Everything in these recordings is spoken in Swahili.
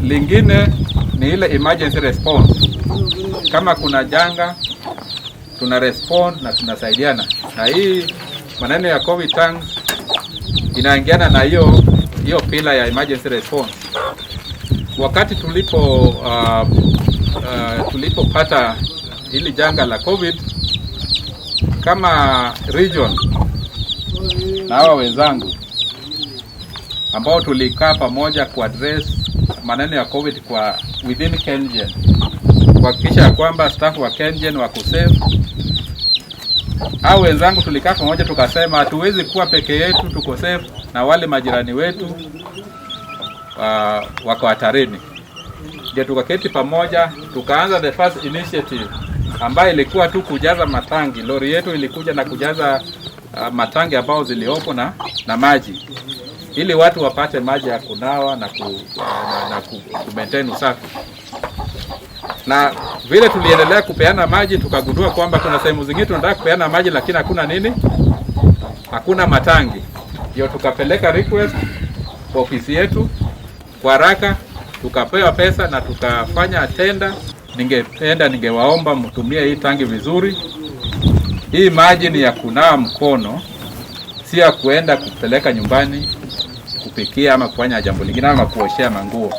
Lingine ni ile emergency response. Kama kuna janga tuna respond na tunasaidiana. Na hii maneno ya COVID tank inaingiana na hiyo pila ya emergency response. Wakati tulipopata hili janga la COVID kama region na hawa wenzangu ambao tulikaa pamoja ku address maneno ya COVID kwa within KenGen, kuhakikisha kwamba staff wa KenGen wako safe. Hao wenzangu tulikaa pamoja tukasema hatuwezi kuwa peke yetu tuko safe na wale majirani wetu wako hatarini. Ndio tukaketi pamoja tukaanza the first initiative ambayo ilikuwa tu kujaza matangi. Lori yetu ilikuja na kujaza matangi ambao ziliopo na maji ili watu wapate maji ya kunawa na ku maintain usafi. Na vile tuliendelea kupeana maji tukagundua kwamba kuna sehemu zingine tunataka kupeana maji lakini hakuna matangi. Ndio tukapeleka request kwa ofisi yetu kwa haraka, tukapewa pesa na tukafanya tenda. Ningewaomba mtumie hii tangi vizuri. Hii maji ni ya kunawa mkono, si ya kuenda kupeleka nyumbani kupikia ama kufanya jambo lingine ama kuoshea manguo.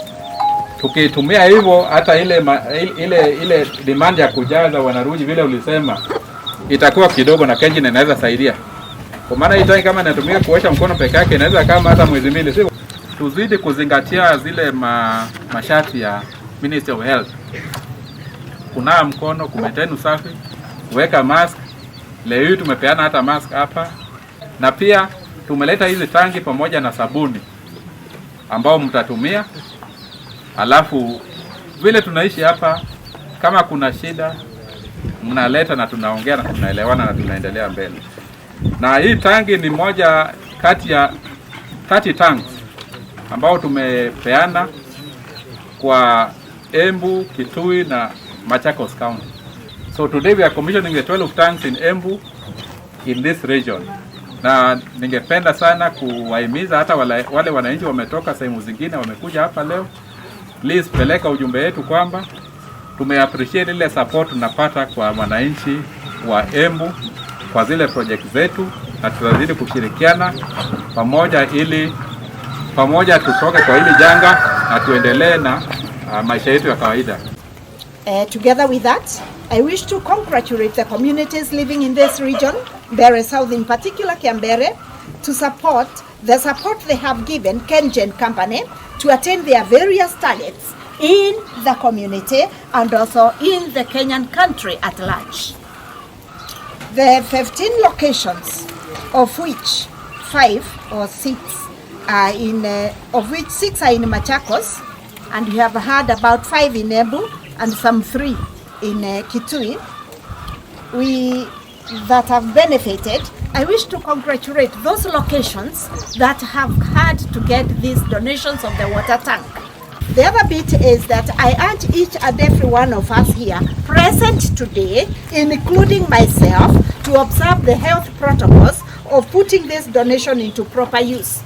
Tukitumia hivyo hata ile demand ya kujaza wanaruji vile ulisema itakuwa kidogo na KenGen inaweza saidia. Kwa maana hii tangi kama inatumika kuosha mkono peke yake inaweza kama hata mwezi mbili. Sio tuzidi kuzingatia zile masharti ya Ministry of Health. Kunawa mkono, kumaintain usafi, kuweka mask. Leo hii tumepeana hata mask hapa. Na pia tumeleta hizi tangi pamoja na sabuni ambao mtatumia. Alafu vile tunaishi hapa, kama kuna shida mnaleta na tunaongea na tunaelewana na tunaendelea mbele. Na hii tangi ni moja kati ya 30 tanks ambao tumepeana kwa Embu, Kitui na Machakos County. So today we are commissioning the 12 tanks in Embu in this region. Na ningependa sana kuwahimiza hata wale wananchi wametoka sehemu zingine wamekuja hapa leo. Please peleka ujumbe wetu kwamba tumeappreciate ile support tunapata kwa wananchi wa Embu kwa zile project zetu, na tutazidi kushirikiana pamoja ili pamoja tutoke kwa hili janga na tuendelee na maisha yetu ya kawaida. Together with that, I wish to congratulate the communities living in this region, Mbeere South in particular, Kiambere, to support they have given KenGen Company to attain their various targets in the community and also in the Kenyan country at large. The 15 locations, of which 5 or 6 are of which 6 are in Machakos, and you have had about 5 in Embu and some 3 in Kitui, that have benefited. I wish to congratulate those locations that have had to get these donations of the water tank. The other bit is that I urge each and every one of us here present today, including myself, to observe the health protocols of putting this donation into proper use.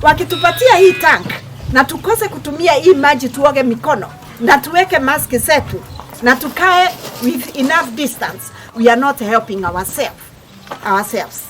Wakitupatia hii tank na tukose kutumia hii maji tuoge mikono na tuweke maski zetu na tukae with enough distance, we are not helping ourselves.